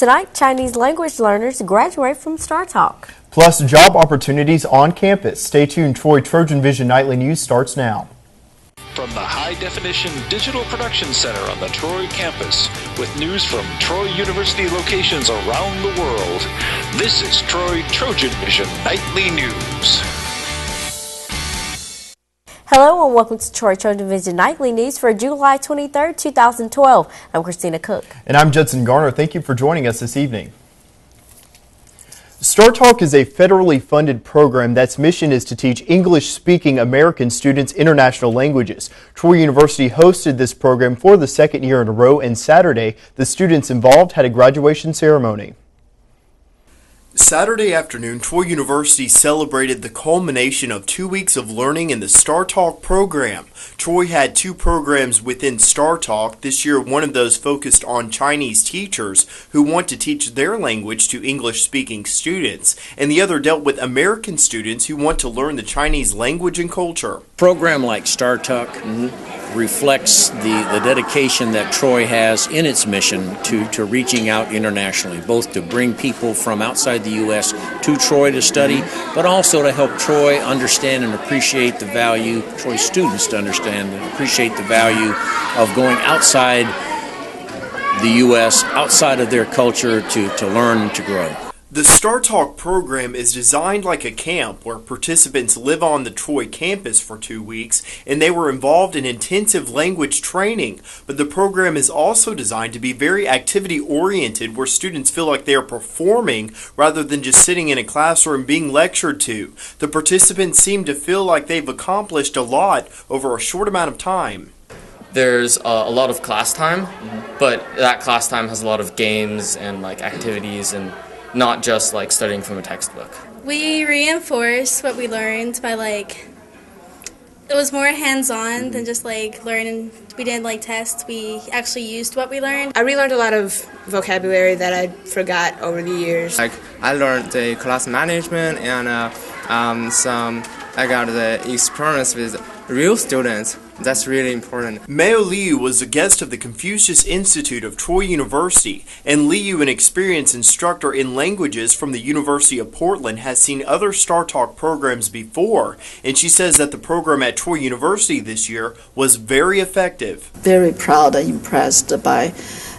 Tonight, Chinese language learners graduate from Star Talk. Plus, job opportunities on campus. Stay tuned. TrojanVision Nightly News starts now. From the high-definition digital production center on the Troy campus, with news from Troy University locations around the world, this is TrojanVision Nightly News. Hello and welcome to TrojanVision Nightly News for July 23rd, 2012. I'm Christina Cook. And I'm Judson Garner. Thank you for joining us this evening. Star Talk is a federally funded program that's mission is to teach English-speaking American students international languages. Troy University hosted this program for the second year in a row, and Saturday, the students involved had a graduation ceremony. Saturday afternoon, Troy University celebrated the culmination of 2 weeks of learning in the Star Talk program. Troy had two programs within Star Talk. This year, one of those focused on Chinese teachers who want to teach their language to English-speaking students, and the other dealt with American students who want to learn the Chinese language and culture. A program like Star Talk reflects the dedication that Troy has in its mission to reaching out internationally, both to bring people from outside the U.S. to Troy to study, but also to help Troy understand and appreciate the value, Troy students to understand and appreciate the value of going outside the U.S., outside of their culture to learn and to grow. The Star Talk program is designed like a camp where participants live on the Troy campus for 2 weeks, and they were involved in intensive language training. But the program is also designed to be very activity-oriented, where students feel like they are performing rather than just sitting in a classroom being lectured to. The participants seem to feel like they've accomplished a lot over a short amount of time. There's a lot of class time, but that class time has a lot of games and activities and not just studying from a textbook. We reinforced what we learned by it was more hands-on than just learning. We didn't tests. We actually used what we learned. I relearned a lot of vocabulary that I forgot over the years. I learned the class management and I got the experience with real students. That's really important. Meo Liu was a guest of the Confucius Institute of Troy University, and Liu, an experienced instructor in languages from the University of Portland, has seen other Star Talk programs before, and she says that the program at Troy University this year was very effective. Very proud and impressed by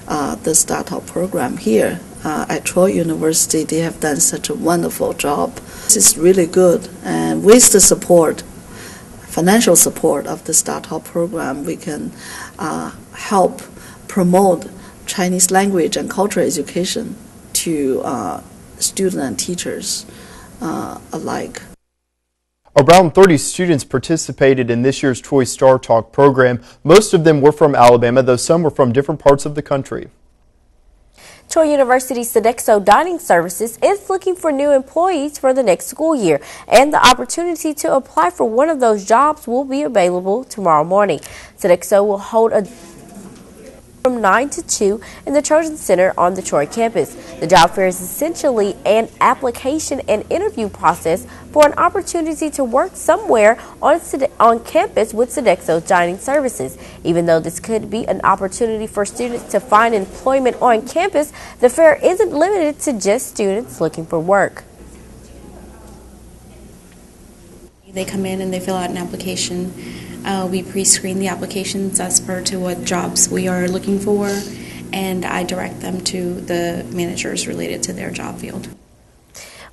the Star Talk program here. At Troy University, they have done such a wonderful job. This is really good, and with the support, financial support of the Star Talk program, we can help promote Chinese language and cultural education to students and teachers alike. Around 30 students participated in this year's Troy Star Talk program. Most of them were from Alabama, though some were from different parts of the country. Troy University's Sodexo Dining Services is looking for new employees for the next school year, and the opportunity to apply for one of those jobs will be available tomorrow morning. Sodexo will hold a from 9 to 2 in the Trojan Center on the Troy campus. The job fair is essentially an application and interview process for an opportunity to work somewhere on campus with Sodexo Dining Services. Even though this could be an opportunity for students to find employment on campus, the fair isn't limited to just students looking for work. They come in and they fill out an application. We pre-screen the applications as per to what jobs we are looking for, and I direct them to the managers related to their job field.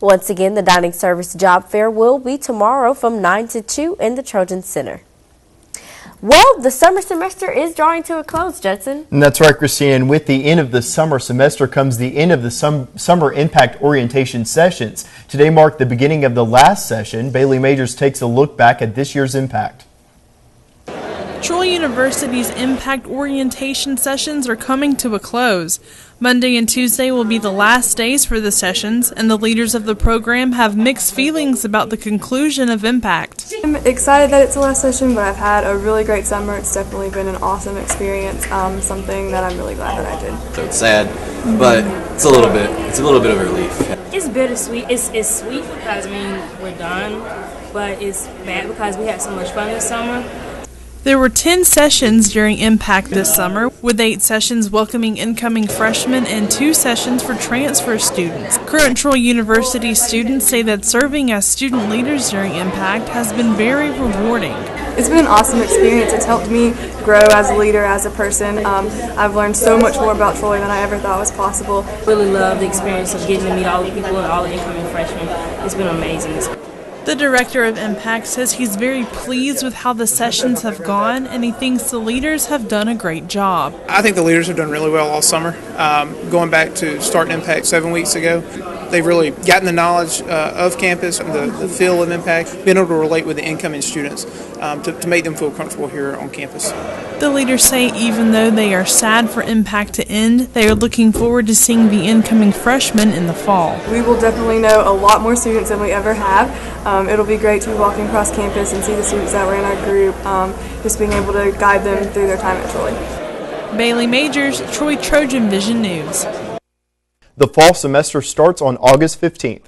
Once again, the dining service job fair will be tomorrow from 9 to 2 in the Trojan Center. Well, the summer semester is drawing to a close, Judson. And that's right, Christina. And with the end of the summer semester comes the end of the summer impact orientation sessions. Today marked the beginning of the last session. Bailey Majors takes a look back at this year's impact. Troy University's impact orientation sessions are coming to a close. Monday and Tuesday will be the last days for the sessions, and the leaders of the program have mixed feelings about the conclusion of impact. I'm excited that it's the last session, but I've had a really great summer. It's definitely been an awesome experience, something that I'm really glad that I did. So it's sad, but it's a little bit of a relief. It's bittersweet. It's sweet because we're done, but it's bad because we had so much fun this summer. There were 10 sessions during Impact this summer, with 8 sessions welcoming incoming freshmen and 2 sessions for transfer students. Current Troy University students say that serving as student leaders during Impact has been very rewarding. It's been an awesome experience. It's helped me grow as a leader, as a person. I've learned so much more about Troy than I ever thought was possible. Really love the experience of getting to meet all the people and all the incoming freshmen. It's been amazing. The director of Impact says he's very pleased with how the sessions have gone, and he thinks the leaders have done a great job. I think the leaders have done really well all summer. Going back to starting Impact 7 weeks ago, they've really gotten the knowledge of campus and the feel of Impact, been able to relate with the incoming students to make them feel comfortable here on campus. The leaders say even though they are sad for Impact to end, they are looking forward to seeing the incoming freshmen in the fall. We will definitely know a lot more students than we ever have. It'll be great to be walking across campus and see the students that were in our group, just being able to guide them through their time at Troy. Bailey Majors, Troy TrojanVision News. The fall semester starts on August 15th.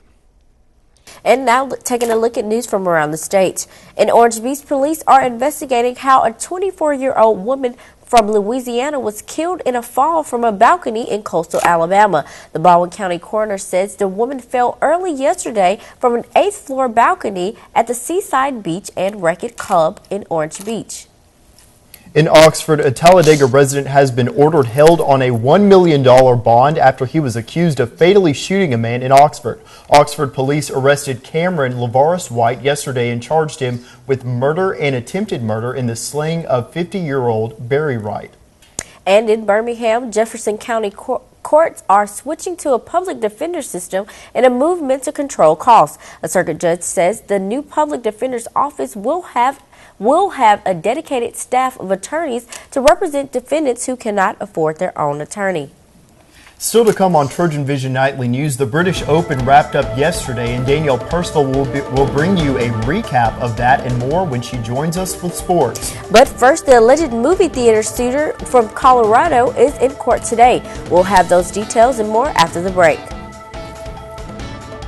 And now taking a look at news from around the state. In Orange Beach, police are investigating how a 24-year-old woman from Louisiana was killed in a fall from a balcony in coastal Alabama. The Baldwin County coroner says the woman fell early yesterday from an 8th floor balcony at the Seaside Beach and Racquet Club in Orange Beach. In Oxford, a Talladega resident has been ordered held on a $1 million bond after he was accused of fatally shooting a man in Oxford. Oxford police arrested Cameron Lavaris White yesterday and charged him with murder and attempted murder in the slaying of 50-year-old Barry Wright. And in Birmingham, Jefferson County courts are switching to a public defender system in a movement to control costs. A circuit judge says the new public defender's office will have a dedicated staff of attorneys to represent defendants who cannot afford their own attorney. Still to come on TrojanVision Nightly News, the British Open wrapped up yesterday, and Danielle Percival will bring you a recap of that and more when she joins us with sports. But first, the alleged movie theater shooter from Colorado is in court today. We'll have those details and more after the break.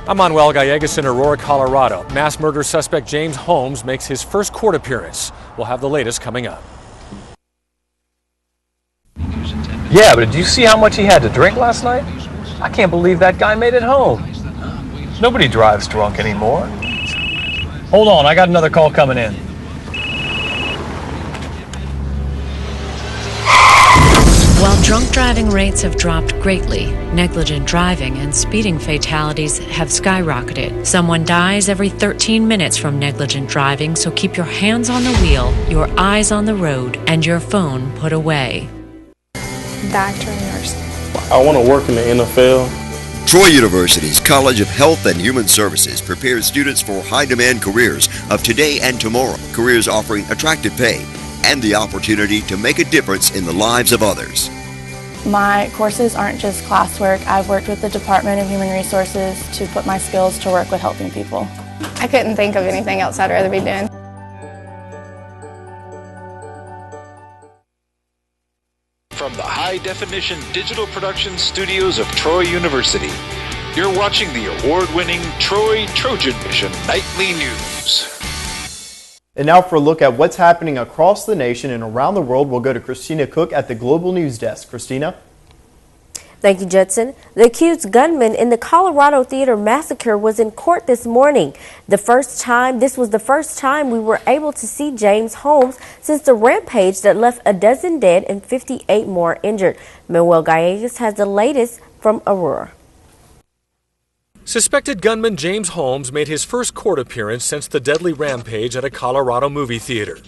I'm Manuel Gallegos in Aurora, Colorado. Mass murder suspect James Holmes makes his first court appearance. We'll have the latest coming up. Yeah, but did you see how much he had to drink last night? I can't believe that guy made it home. Nobody drives drunk anymore. Hold on, I got another call coming in. While drunk driving rates have dropped greatly, negligent driving and speeding fatalities have skyrocketed. Someone dies every 13 minutes from negligent driving, so keep your hands on the wheel, your eyes on the road, and your phone put away. Doctor and nurse. I want to work in the NFL. Troy University's College of Health and Human Services prepares students for high-demand careers of today and tomorrow. Careers offering attractive pay and the opportunity to make a difference in the lives of others. My courses aren't just classwork. I've worked with the Department of Human Resources to put my skills to work with helping people. I couldn't think of anything else I'd rather be doing. From the high-definition digital production studios of Troy University, you're watching the award-winning Troy TrojanVision Nightly News. And now for a look at what's happening across the nation and around the world, we'll go to Christina Cook at the Global News Desk. Christina? Thank you, Judson. The accused gunman in the Colorado Theater massacre was in court this morning. This was the first time we were able to see James Holmes since the rampage that left a dozen dead and 58 more injured. Manuel Gallegos has the latest from Aurora. Suspected gunman James Holmes made his first court appearance since the deadly rampage at a Colorado movie theater.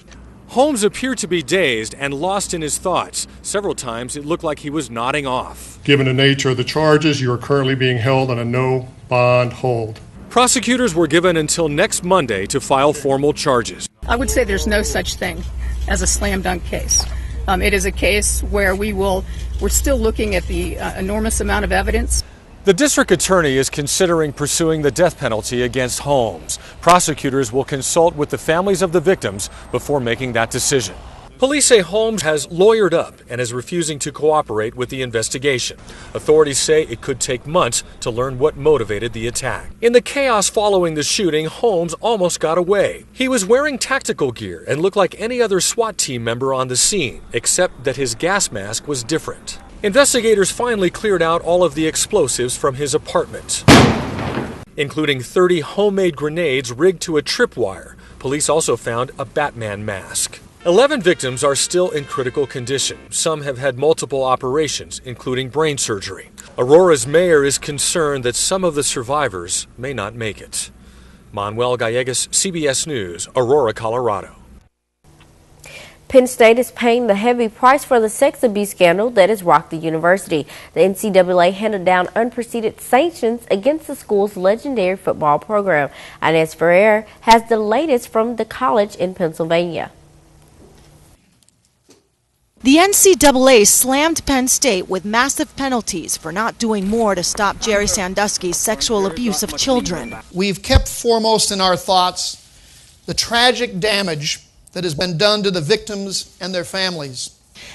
Holmes appeared to be dazed and lost in his thoughts. Several times it looked like he was nodding off. Given the nature of the charges, you are currently being held on a no bond hold. Prosecutors were given until next Monday to file formal charges. I would say there's no such thing as a slam dunk case. It is a case where we're still looking at the enormous amount of evidence. The district attorney is considering pursuing the death penalty against Holmes. Prosecutors will consult with the families of the victims before making that decision. Police say Holmes has lawyered up and is refusing to cooperate with the investigation. Authorities say it could take months to learn what motivated the attack. In the chaos following the shooting, Holmes almost got away. He was wearing tactical gear and looked like any other SWAT team member on the scene, except that his gas mask was different. Investigators finally cleared out all of the explosives from his apartment, including 30 homemade grenades rigged to a tripwire. Police also found a Batman mask. 11 victims are still in critical condition. Some have had multiple operations, including brain surgery. Aurora's mayor is concerned that some of the survivors may not make it. Manuel Gallegos, CBS News, Aurora, Colorado. Penn State is paying the heavy price for the sex abuse scandal that has rocked the university. The NCAA handed down unprecedented sanctions against the school's legendary football program. Inez Ferrer has the latest from the college in Pennsylvania. The NCAA slammed Penn State with massive penalties for not doing more to stop Jerry Sandusky's sexual abuse of children. We've kept foremost in our thoughts the tragic damage that has been done to the victims and their families.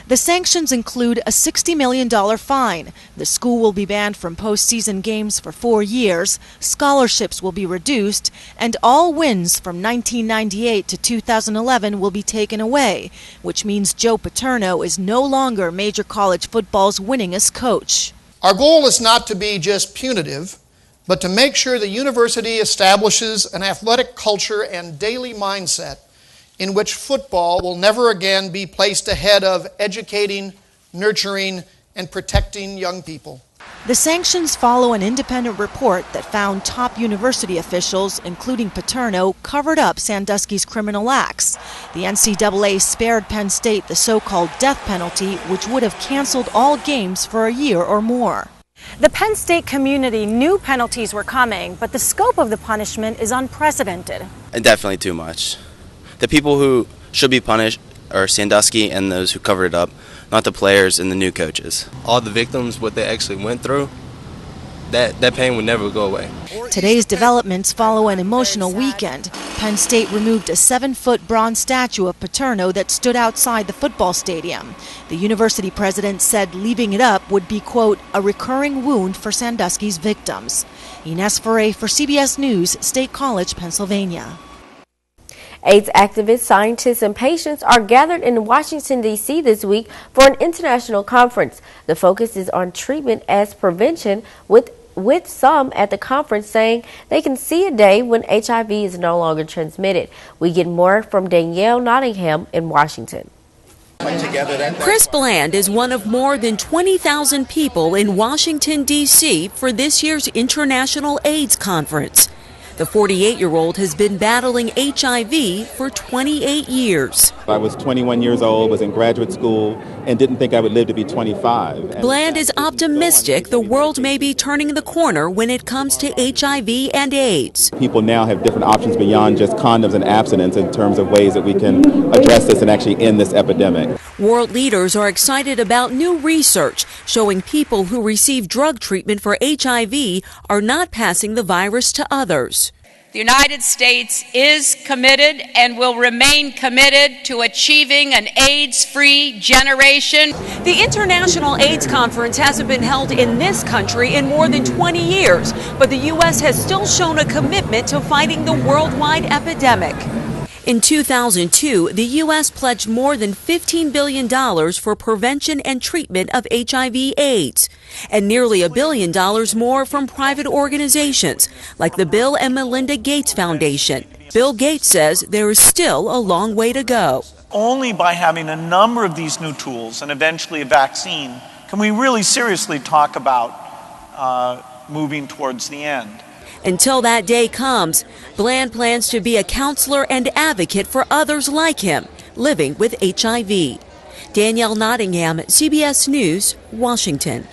The sanctions include a $60 million fine. The school will be banned from postseason games for 4 years, scholarships will be reduced, and all wins from 1998 to 2011 will be taken away, which means Joe Paterno is no longer Major College Football's winningest coach. Our goal is not to be just punitive, but to make sure the university establishes an athletic culture and daily mindset in which football will never again be placed ahead of educating, nurturing, and protecting young people. The sanctions follow an independent report that found top university officials, including Paterno, covered up Sandusky's criminal acts. The NCAA spared Penn State the so-called death penalty, which would have canceled all games for a year or more. The Penn State community knew penalties were coming, but the scope of the punishment is unprecedented. Definitely too much. The people who should be punished are Sandusky and those who covered it up, not the players and the new coaches. All the victims, what they actually went through, that pain would never go away. Today's developments follow an emotional weekend. Penn State removed a 7-foot bronze statue of Paterno that stood outside the football stadium. The university president said leaving it up would be, quote, a recurring wound for Sandusky's victims. Inez Ferrer for CBS News, State College, Pennsylvania. AIDS activists, scientists, and patients are gathered in Washington, D.C. this week for an international conference. The focus is on treatment as prevention, with some at the conference saying they can see a day when HIV is no longer transmitted. We get more from Danielle Nottingham in Washington. Chris Bland is one of more than 20,000 people in Washington, D.C. for this year's International AIDS Conference. The 48-year-old has been battling HIV for 28 years. I was 21 years old, was in graduate school, and didn't think I would live to be 25. Bland is optimistic the world may be turning the corner when it comes to HIV and AIDS. People now have different options beyond just condoms and abstinence in terms of ways that we can address this and actually end this epidemic. World leaders are excited about new research showing people who receive drug treatment for HIV are not passing the virus to others. The United States is committed and will remain committed to achieving an AIDS-free generation. The International AIDS Conference hasn't been held in this country in more than 20 years, but the U.S. has still shown a commitment to fighting the worldwide epidemic. In 2002, the U.S. pledged more than $15 billion for prevention and treatment of HIV/AIDS, and nearly $1 billion more from private organizations like the Bill and Melinda Gates Foundation. Bill Gates says there is still a long way to go. Only by having a number of these new tools and eventually a vaccine can we really seriously talk about moving towards the end. Until that day comes, Bland plans to be a counselor and advocate for others like him living with HIV. Danielle Nottingham, CBS News, Washington.